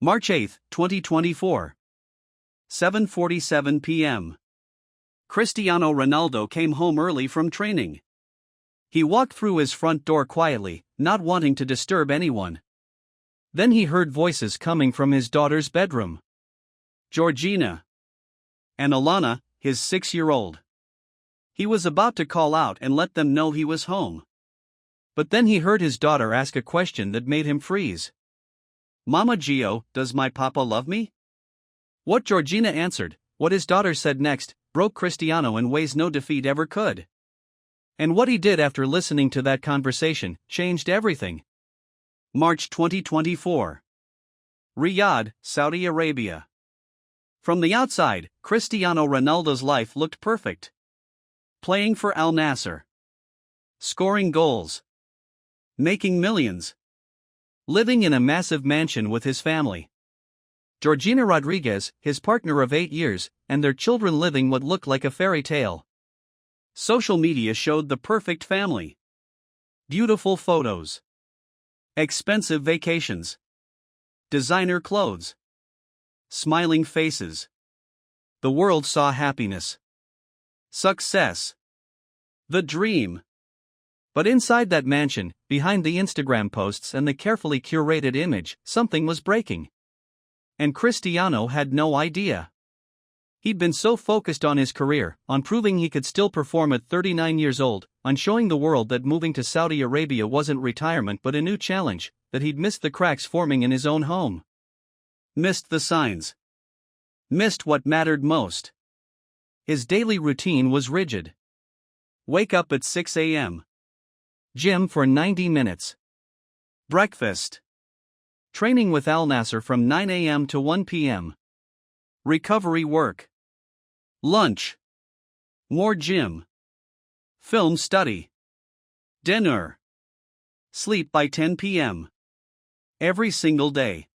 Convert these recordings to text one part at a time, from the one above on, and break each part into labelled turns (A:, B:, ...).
A: March 8, 2024. 7:47 p.m. Cristiano Ronaldo came home early from training. He walked through his front door quietly, not wanting to disturb anyone. Then he heard voices coming from his daughter's bedroom. Georgina and Alana, his 6-year-old. He was about to call out and let them know he was home. But then he heard his daughter ask a question that made him freeze. "Mama Gio, does my papa love me?" What Georgina answered, what his daughter said next, broke Cristiano in ways no defeat ever could. And what he did after listening to that conversation changed everything. March 2024. Riyadh, Saudi Arabia. From the outside, Cristiano Ronaldo's life looked perfect. Playing for Al Nassr. Scoring goals. Making millions. Living in a massive mansion with his family. Georgina Rodriguez, his partner of 8 years, and their children living what looked like a fairy tale. Social media showed the perfect family. Beautiful photos. Expensive vacations. Designer clothes. Smiling faces. The world saw happiness. Success. The dream. But inside that mansion, behind the Instagram posts and the carefully curated image, something was breaking. And Cristiano had no idea. He'd been so focused on his career, on proving he could still perform at 39 years old, on showing the world that moving to Saudi Arabia wasn't retirement but a new challenge, that he'd missed the cracks forming in his own home. Missed the signs. Missed what mattered most. His daily routine was rigid. Wake up at 6 a.m. Gym for 90 minutes. Breakfast. Training with Al Nassr from 9 a.m. to 1 p.m. Recovery work. Lunch. More gym. Film study. Dinner. Sleep by 10 p.m. Every single day.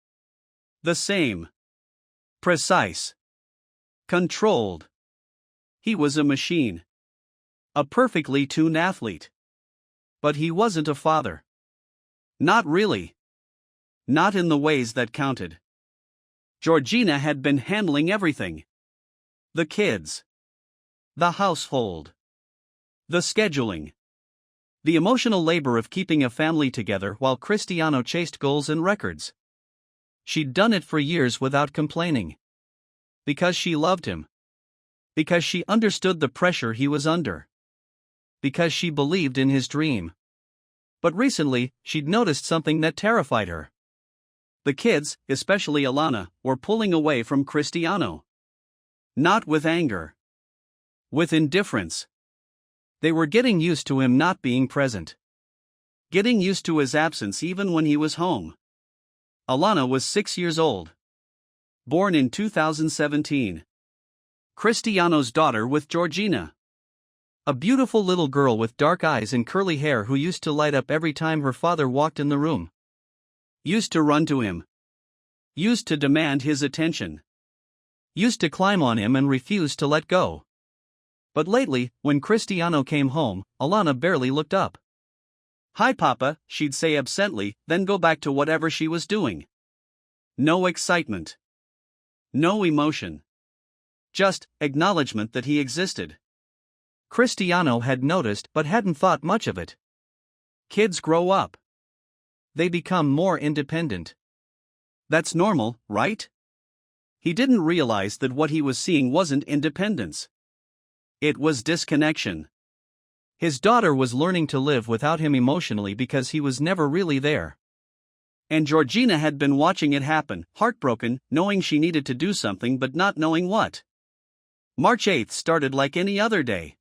A: The same. Precise. Controlled. He was a machine. A perfectly tuned athlete. But he wasn't a father. Not really. Not in the ways that counted. Georgina had been handling everything. The kids. The household. The scheduling. The emotional labor of keeping a family together while Cristiano chased goals and records. She'd done it for years without complaining. Because she loved him. Because she understood the pressure he was under. Because she believed in his dream. But recently, she'd noticed something that terrified her. The kids, especially Alana, were pulling away from Cristiano. Not with anger. With indifference. They were getting used to him not being present. Getting used to his absence even when he was home. Alana was 6 years old. Born in 2017. Cristiano's daughter with Georgina. A beautiful little girl with dark eyes and curly hair who used to light up every time her father walked in the room. Used to run to him. Used to demand his attention. Used to climb on him and refuse to let go. But lately, when Cristiano came home, Alana barely looked up. "Hi Papa," she'd say absently, then go back to whatever she was doing. No excitement. No emotion. Just acknowledgement that he existed. Cristiano had noticed but hadn't thought much of it. Kids grow up. They become more independent. That's normal, right? He didn't realize that what he was seeing wasn't independence. It was disconnection. His daughter was learning to live without him emotionally because he was never really there. And Georgina had been watching it happen, heartbroken, knowing she needed to do something but not knowing what. March 8 started like any other day.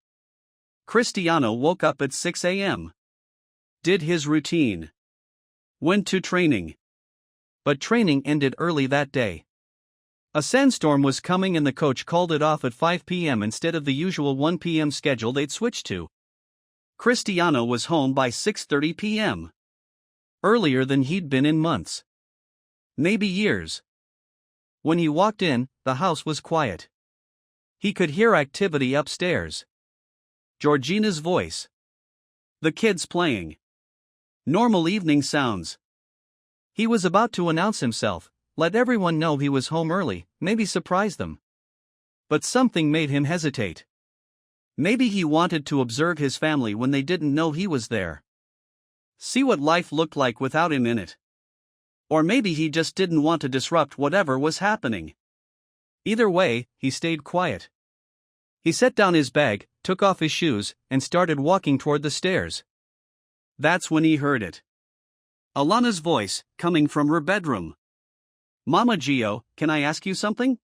A: Cristiano woke up at 6 a.m. Did his routine. Went to training. But training ended early that day. A sandstorm was coming and the coach called it off at 5 p.m. instead of the usual 1 p.m. schedule they'd switched to. Cristiano was home by 6:30 p.m. Earlier than he'd been in months. Maybe years. When he walked in, the house was quiet. He could hear activity upstairs. Georgina's voice. The kids playing. Normal evening sounds. He was about to announce himself, let everyone know he was home early, maybe surprise them. But something made him hesitate. Maybe he wanted to observe his family when they didn't know he was there. See what life looked like without him in it. Or maybe he just didn't want to disrupt whatever was happening. Either way, he stayed quiet. He set down his bag, took off his shoes, and started walking toward the stairs. That's when he heard it. Alana's voice, coming from her bedroom. "Mama Gio, can I ask you something?"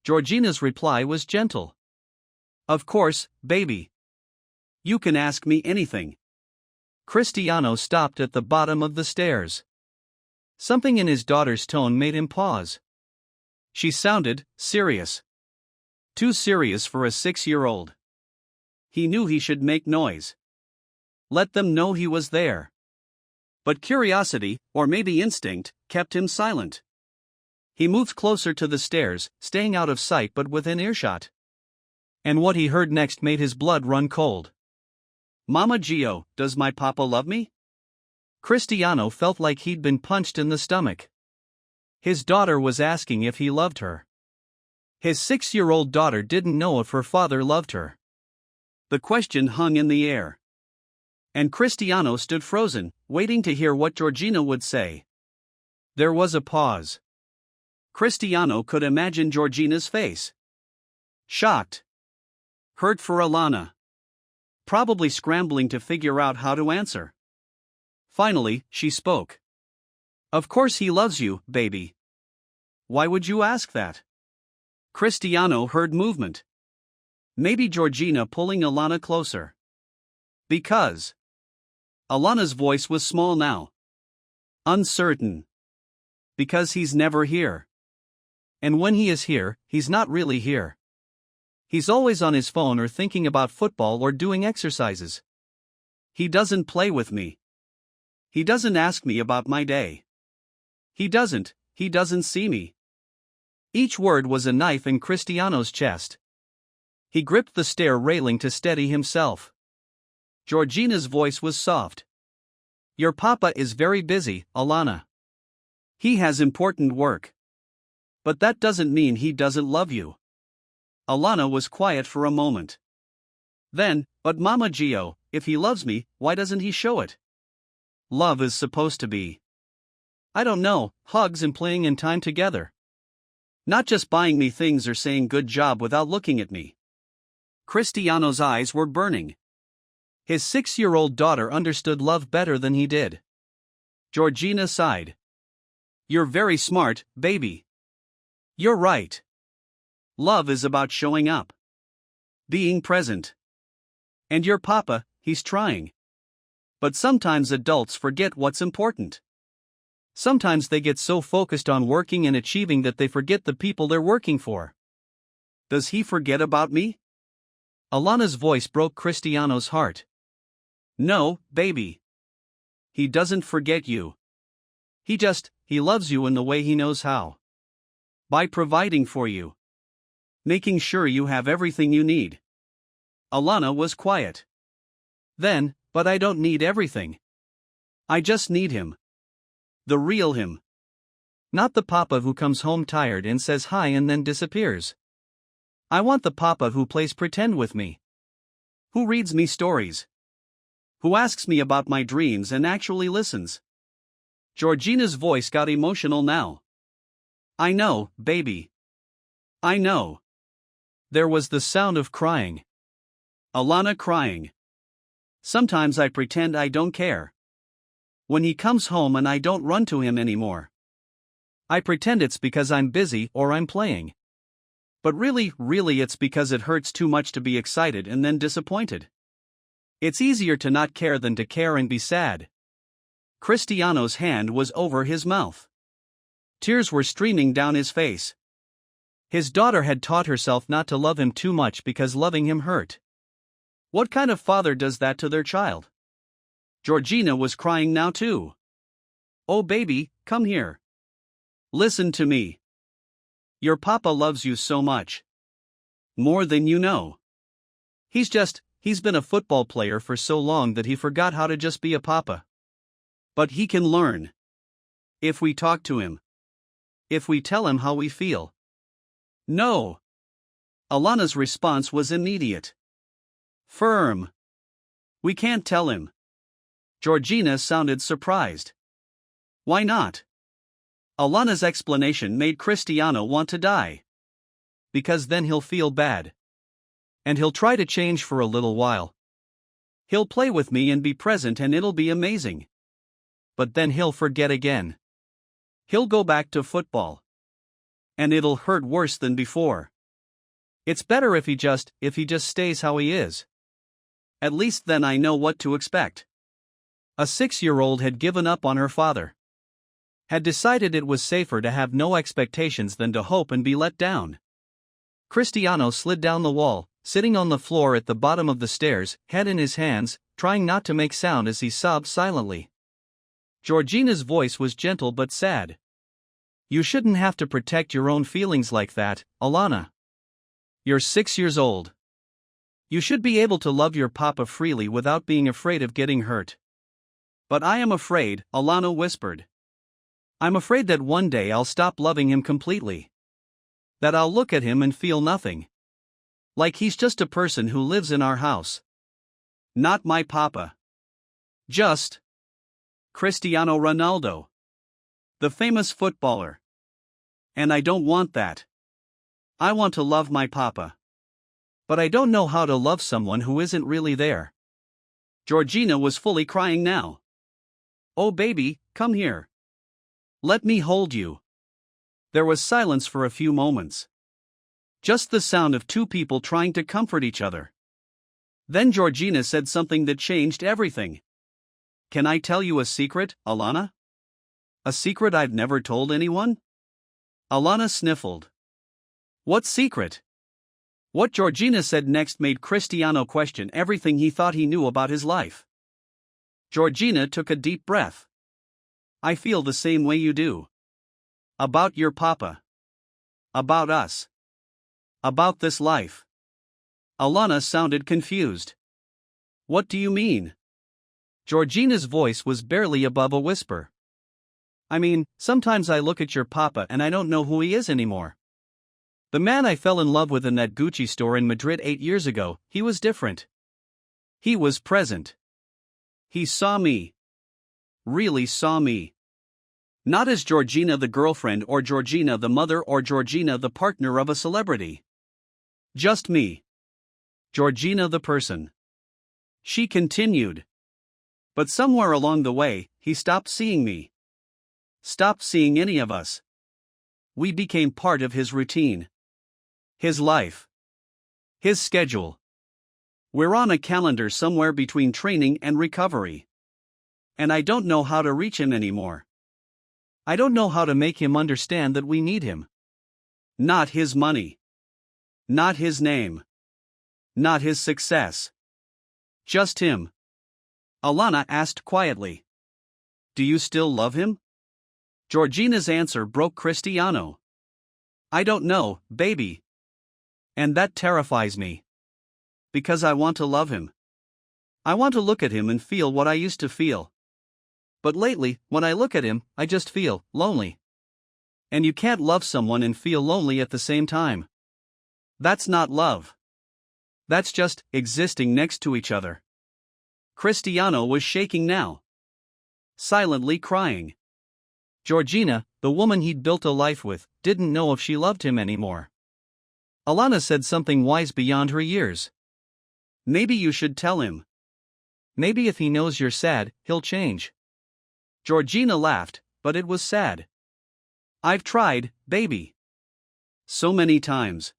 A: Georgina's reply was gentle. "Of course, baby. You can ask me anything." Cristiano stopped at the bottom of the stairs. Something in his daughter's tone made him pause. She sounded serious. Too serious for a 6-year-old. He knew he should make noise. Let them know he was there. But curiosity, or maybe instinct, kept him silent. He moved closer to the stairs, staying out of sight but within earshot. And what he heard next made his blood run cold. "Mama Gio, does my papa love me?" Cristiano felt like he'd been punched in the stomach. His daughter was asking if he loved her. His 6-year-old daughter didn't know if her father loved her. The question hung in the air. And Cristiano stood frozen, waiting to hear what Georgina would say. There was a pause. Cristiano could imagine Georgina's face. Shocked. Hurt for Alana. Probably scrambling to figure out how to answer. Finally, she spoke. "Of course he loves you, baby. Why would you ask that?" Cristiano heard movement. Maybe Georgina pulling Alana closer. "Because." Alana's voice was small now. Uncertain. "Because he's never here. And when he is here, he's not really here. He's always on his phone or thinking about football or doing exercises. He doesn't play with me. He doesn't ask me about my day. He doesn't see me." Each word was a knife in Cristiano's chest. He gripped the stair railing to steady himself. Georgina's voice was soft. "Your papa is very busy, Alana. He has important work. But that doesn't mean he doesn't love you." Alana was quiet for a moment. Then, "But Mama Gio, if he loves me, why doesn't he show it? Love is supposed to be, I don't know, hugs and playing and time together. Not just buying me things or saying good job without looking at me." Cristiano's eyes were burning. His 6-year-old daughter understood love better than he did. Georgina sighed. "You're very smart, baby. You're right. Love is about showing up. Being present. And your papa, he's trying. But sometimes adults forget what's important. Sometimes they get so focused on working and achieving that they forget the people they're working for." "Does he forget about me?" Alana's voice broke Cristiano's heart. "No, baby. He doesn't forget you. He loves you in the way he knows how. By providing for you. Making sure you have everything you need." Alana was quiet. Then, "But I don't need everything. I just need him. The real him. Not the papa who comes home tired and says hi and then disappears. I want the papa who plays pretend with me. Who reads me stories. Who asks me about my dreams and actually listens." Georgina's voice got emotional now. "I know, baby. I know." There was the sound of crying. Alana crying. "Sometimes I pretend I don't care. When he comes home and I don't run to him anymore. I pretend it's because I'm busy or I'm playing. But really it's because it hurts too much to be excited and then disappointed. It's easier to not care than to care and be sad." Cristiano's hand was over his mouth. Tears were streaming down his face. His daughter had taught herself not to love him too much because loving him hurt. What kind of father does that to their child? Georgina was crying now too. "Oh baby, come here. Listen to me. Your papa loves you so much. More than you know. He's been a football player for so long that he forgot how to just be a papa. But he can learn. If we talk to him. if we tell him how we feel? No. Alana's response was immediate. Firm. We can't tell him. Georgina sounded surprised. Why not? Alana's explanation made Cristiano want to die. Because then he'll feel bad. And he'll try to change for a little while. He'll play with me and be present and it'll be amazing. But then he'll forget again. He'll go back to football. And it'll hurt worse than before. It's better if he just stays how he is. At least then I know what to expect. A 6-year-old had given up on her father. Had decided it was safer to have no expectations than to hope and be let down. Cristiano slid down the wall, sitting on the floor at the bottom of the stairs, head in his hands, trying not to make sound as he sobbed silently. Georgina's voice was gentle but sad. You shouldn't have to protect your own feelings like that, Alana. You're 6 years old. You should be able to love your papa freely without being afraid of getting hurt. But I am afraid, Alana whispered. I'm afraid that one day I'll stop loving him completely. That I'll look at him and feel nothing. Like he's just a person who lives in our house. Not my papa. Just Cristiano Ronaldo. The famous footballer. And I don't want that. I want to love my papa. But I don't know how to love someone who isn't really there. Georgina was fully crying now. Oh baby, come here. Let me hold you. There was silence for a few moments. Just the sound of two people trying to comfort each other. Then Georgina said something that changed everything. Can I tell you a secret, Alana? A secret I've never told anyone? Alana sniffled. What secret? What Georgina said next made Cristiano question everything he thought he knew about his life. Georgina took a deep breath. I feel the same way you do. About your papa. About us. About this life. Alana sounded confused. What do you mean? Georgina's voice was barely above a whisper. I mean, sometimes I look at your papa and I don't know who he is anymore. The man I fell in love with in that Gucci store in Madrid 8 years ago, he was different. He was present. He saw me. Really saw me. Not as Georgina the girlfriend or Georgina the mother or Georgina the partner of a celebrity. Just me. Georgina the person. She continued. But somewhere along the way, he stopped seeing me. Stopped seeing any of us. We became part of his routine. His life. His schedule. We're on a calendar somewhere between training and recovery. And I don't know how to reach him anymore. I don't know how to make him understand that we need him. Not his money. Not his name. Not his success. Just him. Alana asked quietly. Do you still love him? Georgina's answer broke Cristiano. I don't know, baby. And that terrifies me. Because I want to love him. I want to look at him and feel what I used to feel. But lately, when I look at him, I just feel lonely. And you can't love someone and feel lonely at the same time. That's not love. That's just existing next to each other. Cristiano was shaking now. Silently crying. Georgina, the woman he'd built a life with, didn't know if she loved him anymore. Alana said something wise beyond her years. Maybe you should tell him. Maybe if he knows you're sad, he'll change. Georgina laughed, but it was sad. I've tried, baby. So many times.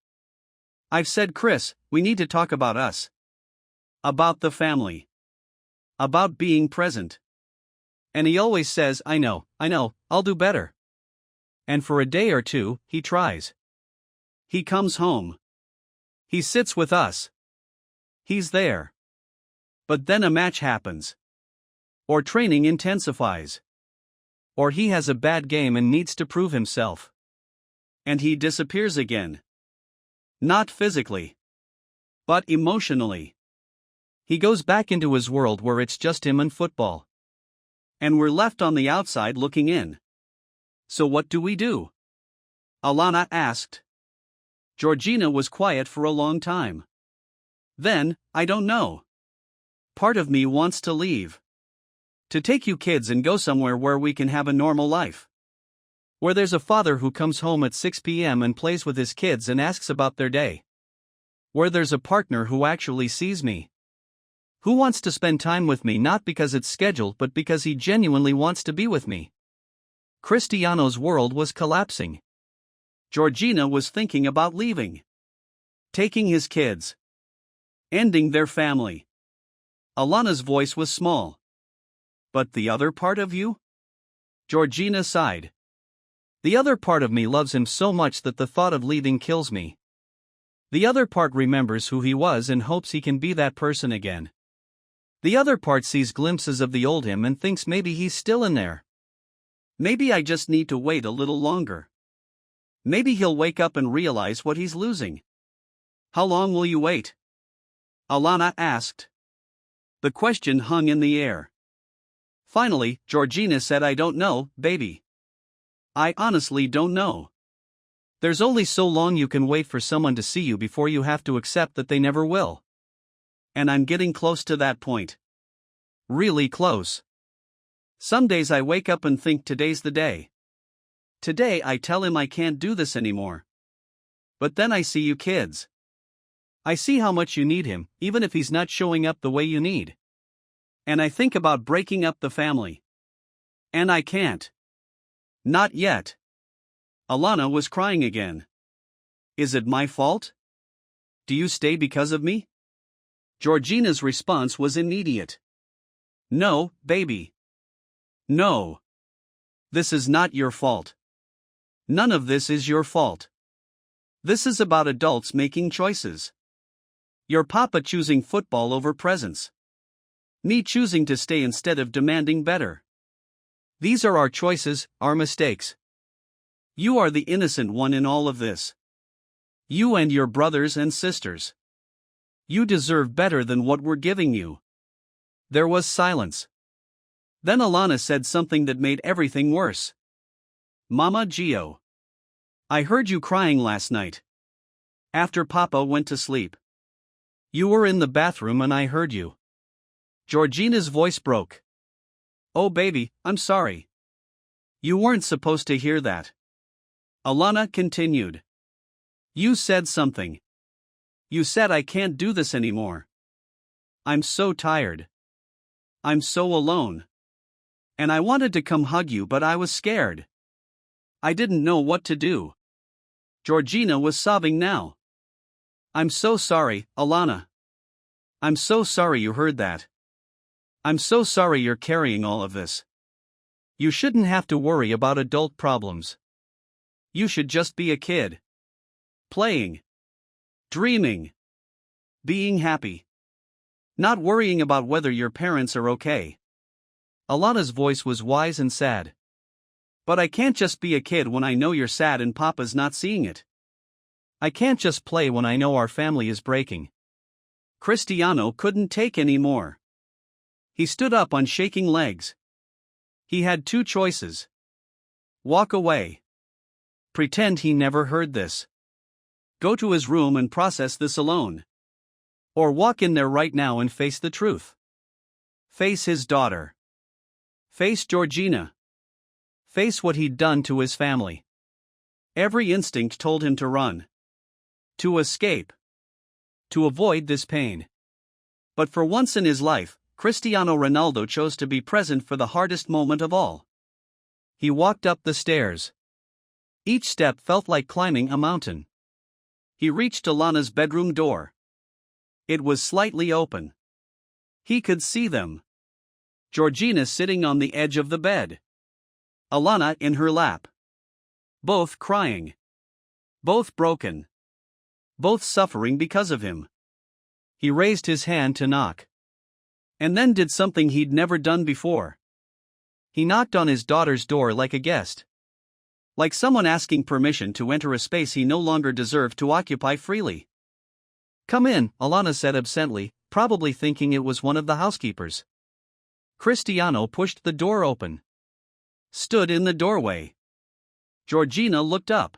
A: I've said, Chris, we need to talk about us. About the family. About being present. And he always says, I know, I'll do better. And for a day or two, he tries. He comes home. He sits with us. He's there. But then a match happens. Or training intensifies. Or he has a bad game and needs to prove himself. And he disappears again. Not physically. But emotionally. He goes back into his world where it's just him and football. And we're left on the outside looking in. So what do we do? Alana asked. Georgina was quiet for a long time. Then, I don't know. Part of me wants to leave. To take you kids and go somewhere where we can have a normal life. Where there's a father who comes home at 6 p.m. and plays with his kids and asks about their day. Where there's a partner who actually sees me. Who wants to spend time with me not because it's scheduled but because he genuinely wants to be with me. Cristiano's world was collapsing. Georgina was thinking about leaving. Taking his kids. Ending their family. Alana's voice was small. But the other part of you? Georgina sighed. The other part of me loves him so much that the thought of leaving kills me. The other part remembers who he was and hopes he can be that person again. The other part sees glimpses of the old him and thinks maybe he's still in there. Maybe I just need to wait a little longer. Maybe he'll wake up and realize what he's losing. How long will you wait? Alana asked. The question hung in the air. Finally, Georgina said, I don't know, baby. I honestly don't know. There's only so long you can wait for someone to see you before you have to accept that they never will. And I'm getting close to that point. Really close. Some days I wake up and think today's the day. Today I tell him I can't do this anymore. But then I see you kids. I see how much you need him, even if he's not showing up the way you need. And I think about breaking up the family. And I can't. Not yet. Alana was crying again. Is it my fault? Do you stay because of me? Georgina's response was immediate. No, baby. No. This is not your fault. None of this is your fault. This is about adults making choices. Your papa choosing football over presents. Me choosing to stay instead of demanding better. These are our choices, our mistakes. You are the innocent one in all of this. You and your brothers and sisters. You deserve better than what we're giving you. There was silence. Then Alana said something that made everything worse. Mama Gio. I heard you crying last night. After Papa went to sleep. You were in the bathroom and I heard you. Georgina's voice broke. Oh baby, I'm sorry. You weren't supposed to hear that. Alana continued. You said something. You said I can't do this anymore. I'm so tired. I'm so alone. And I wanted to come hug you but I was scared. I didn't know what to do. Georgina was sobbing now. I'm so sorry, Alana. I'm so sorry you heard that. I'm so sorry you're carrying all of this. You shouldn't have to worry about adult problems. You should just be a kid. Playing. Dreaming. Being happy. Not worrying about whether your parents are okay. Alana's voice was wise and sad. But I can't just be a kid when I know you're sad and Papa's not seeing it. I can't just play when I know our family is breaking. Cristiano couldn't take any more. He stood up on shaking legs. He had two choices. Walk away. Pretend he never heard this. Go to his room and process this alone. Or walk in there right now and face the truth. Face his daughter. Face Georgina. Face what he'd done to his family. Every instinct told him to run. To escape. To avoid this pain. But for once in his life, Cristiano Ronaldo chose to be present for the hardest moment of all. He walked up the stairs. Each step felt like climbing a mountain. He reached Alana's bedroom door. It was slightly open. He could see them. Georgina sitting on the edge of the bed. Alana in her lap. Both crying. Both broken. Both suffering because of him. He raised his hand to knock. And then did something he'd never done before. He knocked on his daughter's door like a guest. Like someone asking permission to enter a space he no longer deserved to occupy freely. Come in, Alana said absently, probably thinking it was one of the housekeepers. Cristiano pushed the door open. Stood in the doorway. Georgina looked up.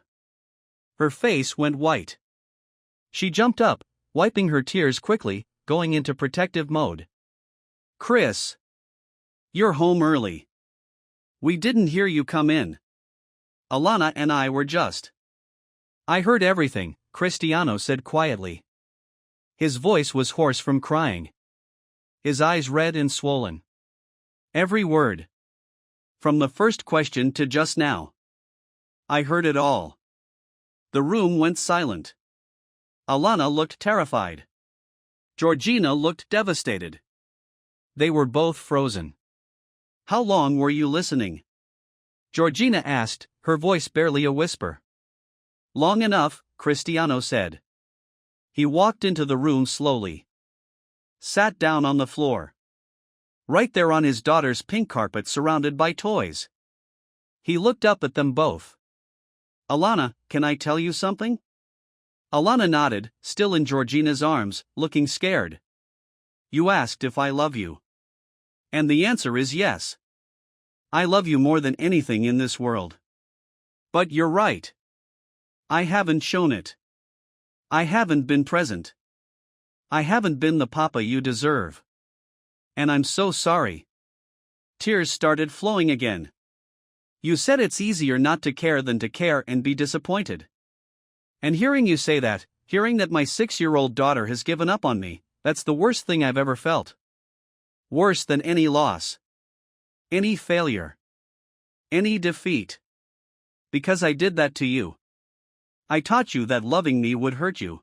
A: Her face went white. She jumped up, wiping her tears quickly, going into protective mode. Chris! You're home early. We didn't hear you come in. Alana and I were just. I heard everything, Cristiano said quietly. His voice was hoarse from crying. His eyes red and swollen. Every word. From the first question to just now. I heard it all. The room went silent. Alana looked terrified. Georgina looked devastated. They were both frozen. How long were you listening? Georgina asked, her voice barely a whisper. Long enough, Cristiano said. He walked into the room slowly. Sat down on the floor. Right there on his daughter's pink carpet surrounded by toys. He looked up at them both. Alana, can I tell you something? Alana nodded, still in Georgina's arms, looking scared. You asked if I love you. And the answer is yes. I love you more than anything in this world. But you're right. I haven't shown it. I haven't been present. I haven't been the papa you deserve. And I'm so sorry. Tears started flowing again. You said it's easier not to care than to care and be disappointed. And hearing you say that, hearing that my 6-year-old daughter has given up on me, that's the worst thing I've ever felt. Worse than any loss. Any failure. Any defeat. Because I did that to you. I taught you that loving me would hurt you.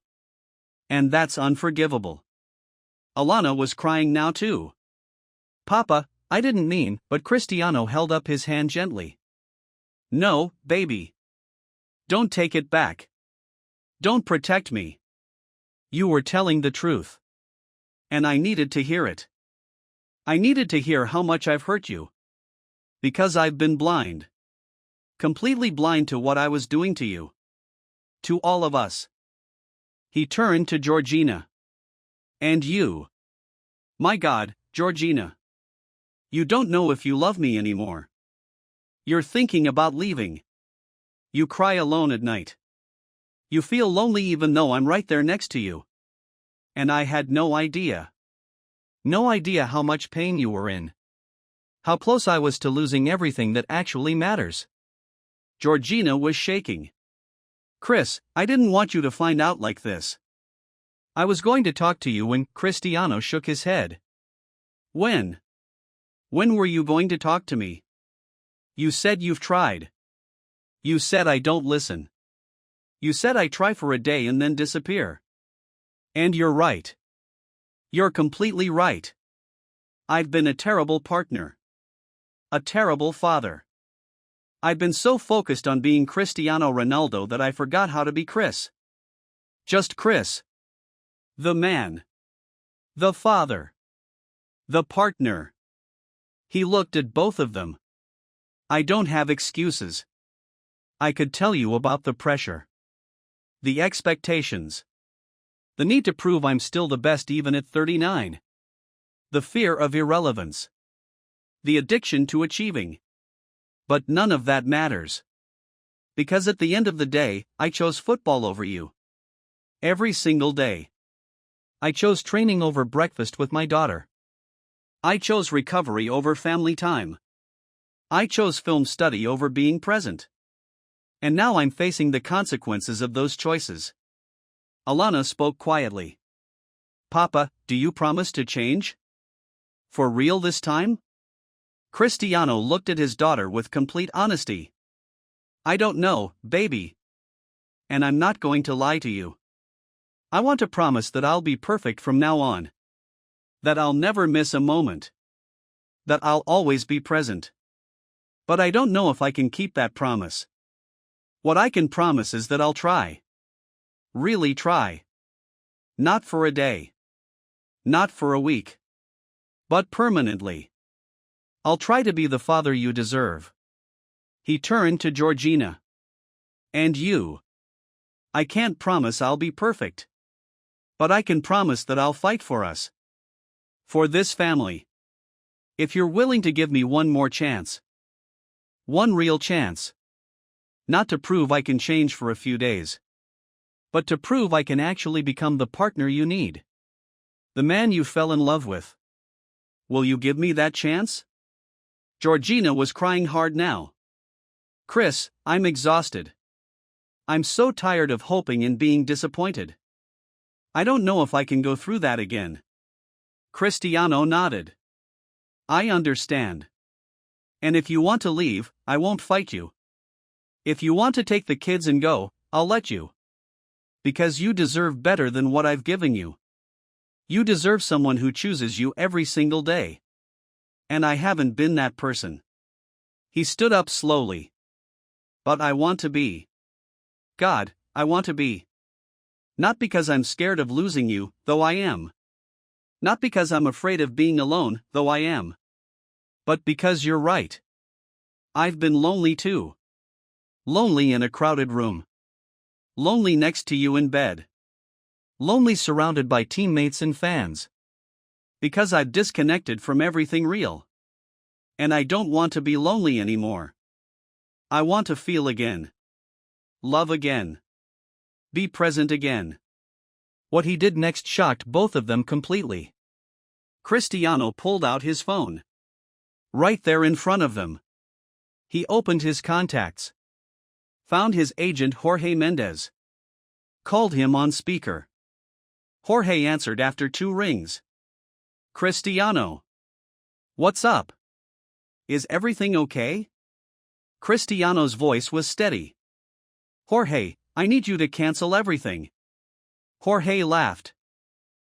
A: And that's unforgivable. Alana was crying now too. Papa, I didn't mean, but Cristiano held up his hand gently. No, baby. Don't take it back. Don't protect me. You were telling the truth. And I needed to hear it. I needed to hear how much I've hurt you. Because I've been blind. Completely blind to what I was doing to you. To all of us. He turned to Georgina. And you. My God, Georgina. You don't know if you love me anymore. You're thinking about leaving. You cry alone at night. You feel lonely even though I'm right there next to you. And I had no idea. No idea how much pain you were in. How close I was to losing everything that actually matters. Georgina was shaking. Chris, I didn't want you to find out like this. I was going to talk to you when Cristiano shook his head. When? When were you going to talk to me? You said you've tried. You said I don't listen. You said I try for a day and then disappear. And you're right. You're completely right. I've been a terrible partner. A terrible father. I've been so focused on being Cristiano Ronaldo that I forgot how to be Chris. Just Chris. The man. The father. The partner. He looked at both of them. I don't have excuses. I could tell you about the pressure. The expectations. The need to prove I'm still the best even at 39. The fear of irrelevance. The addiction to achieving. But none of that matters. Because at the end of the day, I chose football over you. Every single day. I chose training over breakfast with my daughter. I chose recovery over family time. I chose film study over being present. And now I'm facing the consequences of those choices. Alana spoke quietly. Papa, do you promise to change? For real this time? Cristiano looked at his daughter with complete honesty. I don't know, baby. And I'm not going to lie to you. I want to promise that I'll be perfect from now on. That I'll never miss a moment. That I'll always be present. But I don't know if I can keep that promise. What I can promise is that I'll try. Really try. Not for a day. Not for a week. But permanently. I'll try to be the father you deserve. He turned to Georgina. And you. I can't promise I'll be perfect. But I can promise that I'll fight for us. For this family. If you're willing to give me one more chance. One real chance. Not to prove I can change for a few days, but to prove I can actually become the partner you need. The man you fell in love with. Will you give me that chance? Georgina was crying hard now. Chris, I'm exhausted. I'm so tired of hoping and being disappointed. I don't know if I can go through that again. Cristiano nodded. I understand. And if you want to leave, I won't fight you. If you want to take the kids and go, I'll let you. Because you deserve better than what I've given you. You deserve someone who chooses you every single day. And I haven't been that person. He stood up slowly. But I want to be. God, I want to be. Not because I'm scared of losing you, though I am. Not because I'm afraid of being alone, though I am. But because you're right. I've been lonely too. Lonely in a crowded room. Lonely next to you in bed. Lonely surrounded by teammates and fans. Because I've disconnected from everything real. And I don't want to be lonely anymore. I want to feel again. Love again. Be present again. What he did next shocked both of them completely. Cristiano pulled out his phone. Right there in front of them. He opened his contacts. Found his agent Jorge Mendez. Called him on speaker. Jorge answered after 2 rings. Cristiano. What's up? Is everything okay? Cristiano's voice was steady. Jorge, I need you to cancel everything. Jorge laughed.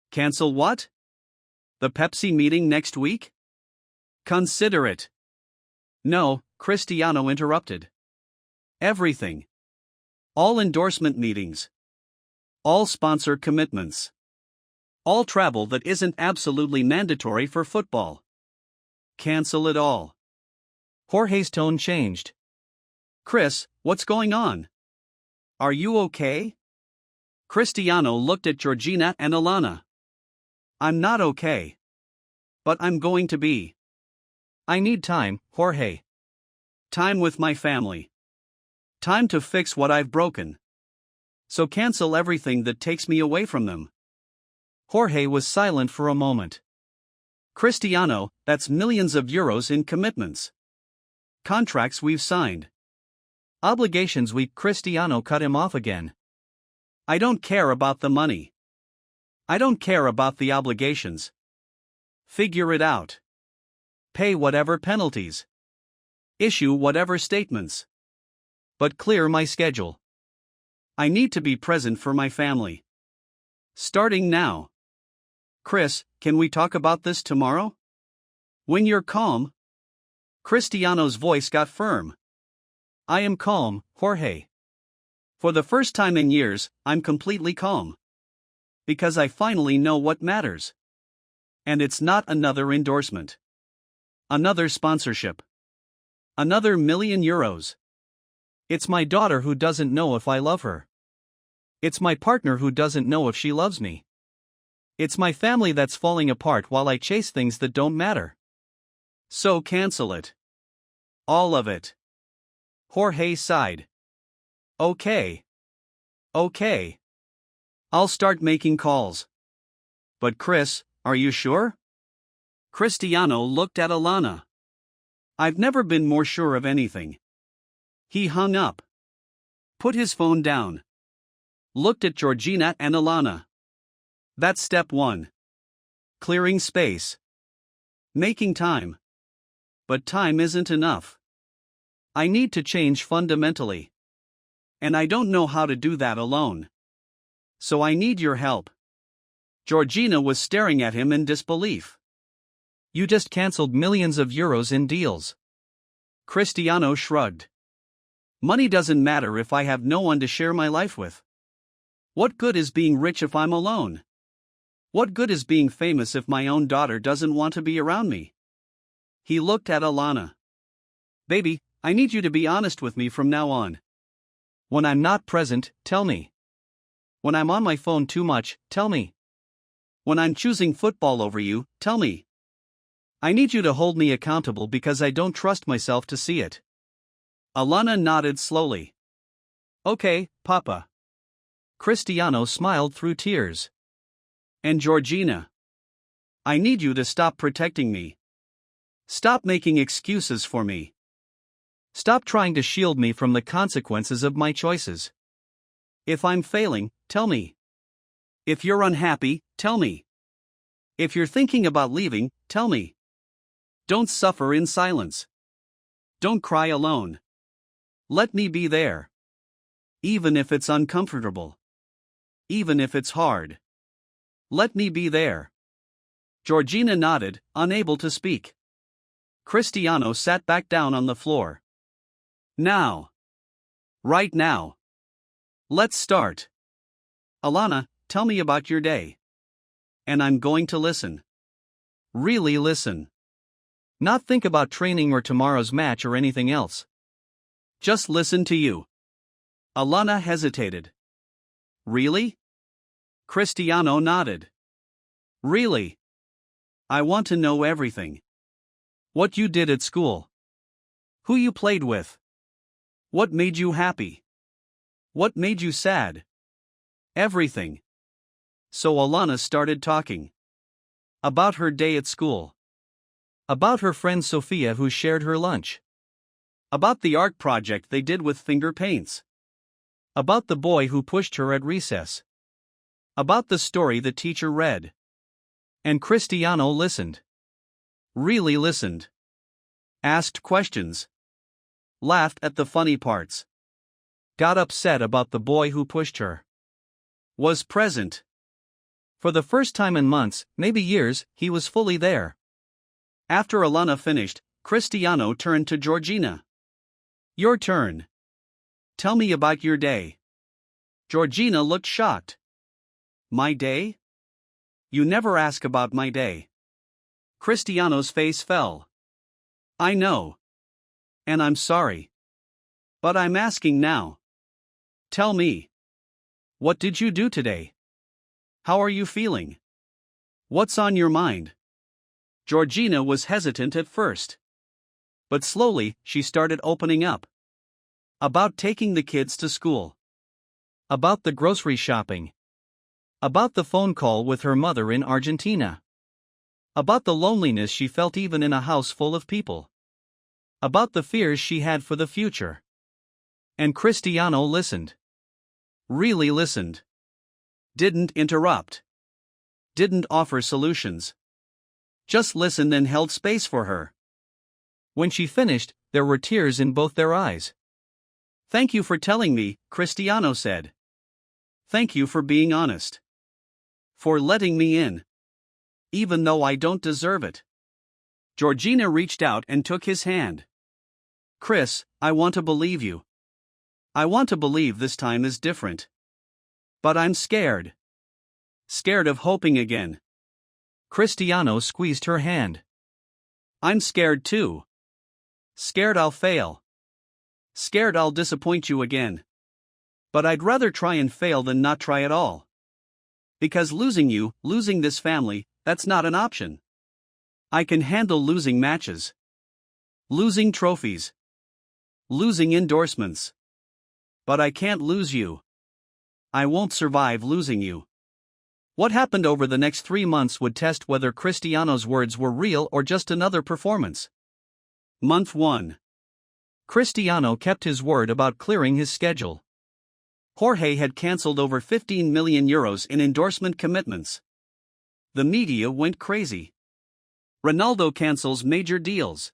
A: Cancel what? The Pepsi meeting next week? Consider it. No, Cristiano interrupted. Everything. All endorsement meetings. All sponsor commitments. All travel that isn't absolutely mandatory for football. Cancel it all. Jorge's tone changed. Chris, what's going on? Are you okay? Cristiano looked at Georgina and Alana. I'm not okay. But I'm going to be. I need time, Jorge. Time with my family. Time to fix what I've broken. So cancel everything that takes me away from them. Jorge was silent for a moment. Cristiano, that's millions of euros in commitments. Contracts we've signed. Obligations Cristiano cut him off again. I don't care about the money. I don't care about the obligations. Figure it out. Pay whatever penalties. Issue whatever statements. But clear my schedule. I need to be present for my family. Starting now. Chris, can we talk about this tomorrow? When you're calm. Cristiano's voice got firm. I am calm, Jorge. For the first time in years, I'm completely calm. Because I finally know what matters. And it's not another endorsement. Another sponsorship. Another €1,000,000. It's my daughter who doesn't know if I love her. It's my partner who doesn't know if she loves me. It's my family that's falling apart while I chase things that don't matter. So cancel it. All of it. Jorge sighed. Okay. Okay. I'll start making calls. But Chris, are you sure? Cristiano looked at Alana. I've never been more sure of anything. He hung up. Put his phone down. Looked at Georgina and Alana. That's step 1. Clearing space. Making time. But time isn't enough. I need to change fundamentally. And I don't know how to do that alone. So I need your help. Georgina was staring at him in disbelief. You just cancelled millions of euros in deals. Cristiano shrugged. Money doesn't matter if I have no one to share my life with. What good is being rich if I'm alone? What good is being famous if my own daughter doesn't want to be around me? He looked at Alana. Baby, I need you to be honest with me from now on. When I'm not present, tell me. When I'm on my phone too much, tell me. When I'm choosing football over you, tell me. I need you to hold me accountable because I don't trust myself to see it. Alana nodded slowly. Okay, Papa. Cristiano smiled through tears. And Georgina. I need you to stop protecting me. Stop making excuses for me. Stop trying to shield me from the consequences of my choices. If I'm failing, tell me. If you're unhappy, tell me. If you're thinking about leaving, tell me. Don't suffer in silence. Don't cry alone. Let me be there. Even if it's uncomfortable. Even if it's hard. Let me be there. Georgina nodded, unable to speak. Cristiano sat back down on the floor. Now. Right now. Let's start. Alana, tell me about your day. And I'm going to listen. Really listen. Not think about training or tomorrow's match or anything else. Just listen to you. Alana hesitated. Really? Cristiano nodded. Really? I want to know everything. What you did at school. Who you played with. What made you happy. What made you sad. Everything. So Alana started talking. About her day at school. About her friend Sophia who shared her lunch. About the art project they did with finger paints. About the boy who pushed her at recess. About the story the teacher read. And Cristiano listened. Really listened. Asked questions. Laughed at the funny parts. Got upset about the boy who pushed her. Was present. For the first time in months, maybe years, he was fully there. After Alana finished, Cristiano turned to Georgina. Your turn. Tell me about your day. Georgina looked shocked. My day? You never ask about my day. Cristiano's face fell. I know. And I'm sorry. But I'm asking now. Tell me. What did you do today? How are you feeling? What's on your mind? Georgina was hesitant at first. But slowly, she started opening up. About taking the kids to school. About the grocery shopping. About the phone call with her mother in Argentina. About the loneliness she felt even in a house full of people. About the fears she had for the future. And Cristiano listened. Really listened. Didn't interrupt. Didn't offer solutions. Just listened and held space for her. When she finished, there were tears in both their eyes. Thank you for telling me, Cristiano said. Thank you for being honest. For letting me in. Even though I don't deserve it. Georgina reached out and took his hand. Chris, I want to believe you. I want to believe this time is different. But I'm scared. Scared of hoping again. Cristiano squeezed her hand. I'm scared too. Scared I'll fail. Scared I'll disappoint you again. But I'd rather try and fail than not try at all. Because losing you, losing this family, that's not an option. I can handle losing matches. Losing trophies. Losing endorsements. But I can't lose you. I won't survive losing you. What happened over the next 3 months would test whether Cristiano's words were real or just another performance. Month 1. Cristiano kept his word about clearing his schedule. Jorge had cancelled over €15 million in endorsement commitments. The media went crazy. Ronaldo cancels major deals.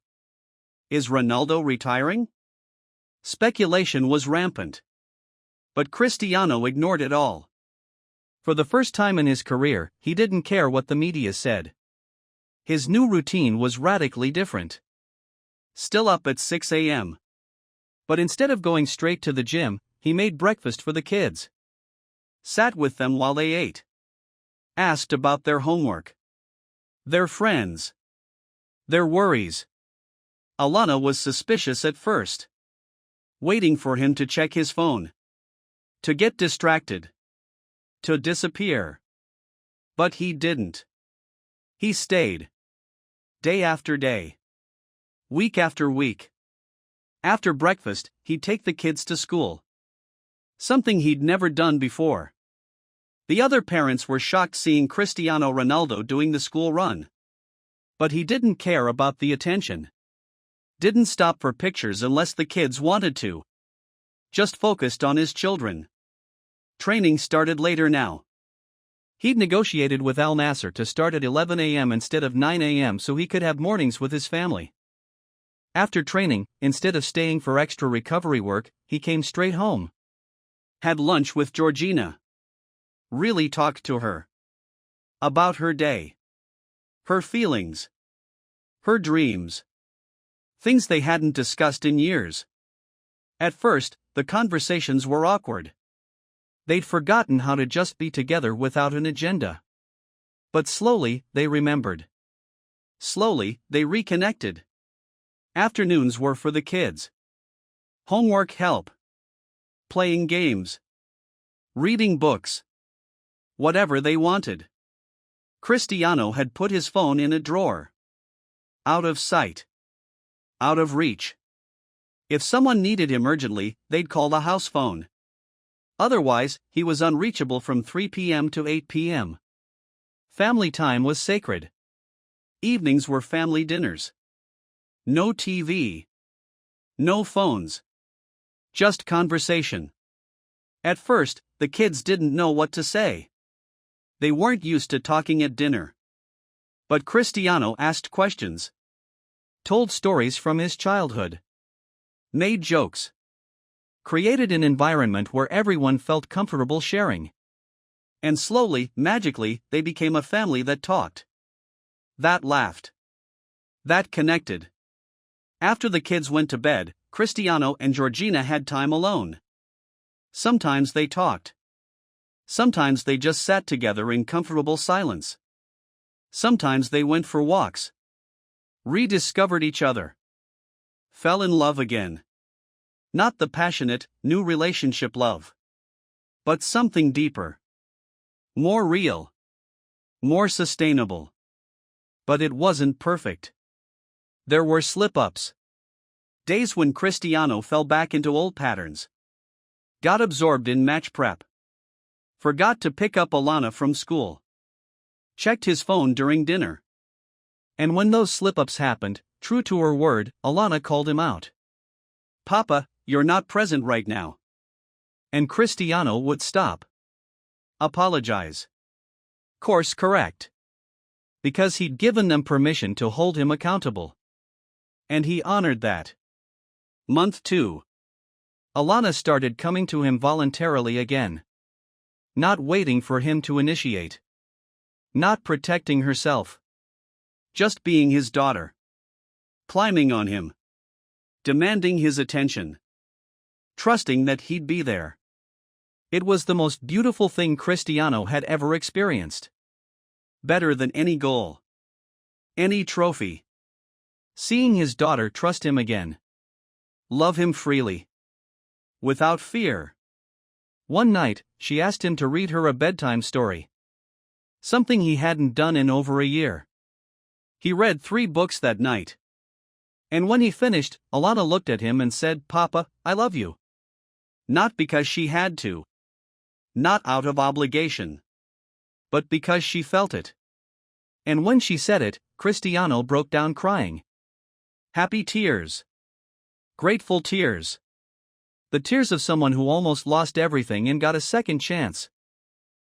A: Is Ronaldo retiring? Speculation was rampant. But Cristiano ignored it all. For the first time in his career, he didn't care what the media said. His new routine was radically different. Still up at 6 a.m. But instead of going straight to the gym, he made breakfast for the kids. Sat with them while they ate. Asked about their homework. Their friends. Their worries. Alana was suspicious at first. Waiting for him to check his phone. To get distracted. To disappear. But he didn't. He stayed. Day after day. Week after week. After breakfast, he'd take the kids to school. something he'd never done before. The other parents were shocked seeing Cristiano Ronaldo doing the school run. But he didn't care about the attention. Didn't stop for pictures unless the kids wanted to. Just focused on his children. Training started later now. He'd negotiated with Al Nassr to start at 11 a.m. instead of 9 a.m. so he could have mornings with his family. After training, instead of staying for extra recovery work, he came straight home. Had lunch with Georgina. Really talked to her. About her day. Her feelings. Her dreams. Things they hadn't discussed in years. At first, the conversations were awkward. They'd forgotten how to just be together without an agenda. But slowly, they remembered. Slowly, they reconnected. Afternoons were for the kids. Homework help. Playing games. Reading books. Whatever they wanted. Cristiano had put his phone in a drawer. Out of sight. Out of reach. If someone needed him urgently, they'd call the house phone. Otherwise, he was unreachable from 3 p.m. to 8 p.m. Family time was sacred. Evenings were family dinners. No TV. No phones. Just conversation. At first, the kids didn't know what to say. They weren't used to talking at dinner. But Cristiano asked questions. Told stories from his childhood. Made jokes. Created an environment where everyone felt comfortable sharing. And slowly, magically, they became a family that talked. That laughed. That connected. After the kids went to bed, Cristiano and Georgina had time alone. Sometimes they talked. Sometimes they just sat together in comfortable silence. Sometimes they went for walks. Rediscovered each other. Fell in love again. Not the passionate, new relationship love. But something deeper. More real. More sustainable. But it wasn't perfect. There were slip-ups. Days when Cristiano fell back into old patterns. Got absorbed in match prep. Forgot to pick up Alana from school. Checked his phone during dinner. And when those slip-ups happened, true to her word, Alana called him out. Papa, you're not present right now. And Cristiano would stop. Apologize. Course correct. Because he'd given them permission to hold him accountable. And he honored that. Month 2. Alana started coming to him voluntarily again. Not waiting for him to initiate. Not protecting herself. Just being his daughter. Climbing on him. Demanding his attention. Trusting that he'd be there. It was the most beautiful thing Cristiano had ever experienced. Better than any goal. Any trophy. Seeing his daughter trust him again. Love him freely. Without fear. One night, she asked him to read her a bedtime story. Something he hadn't done in over a year. He read 3 books that night. And when he finished, Alana looked at him and said, Papa, I love you. Not because she had to. Not out of obligation. But because she felt it. And when she said it, Cristiano broke down crying. Happy tears. Grateful tears. The tears of someone who almost lost everything and got a second chance.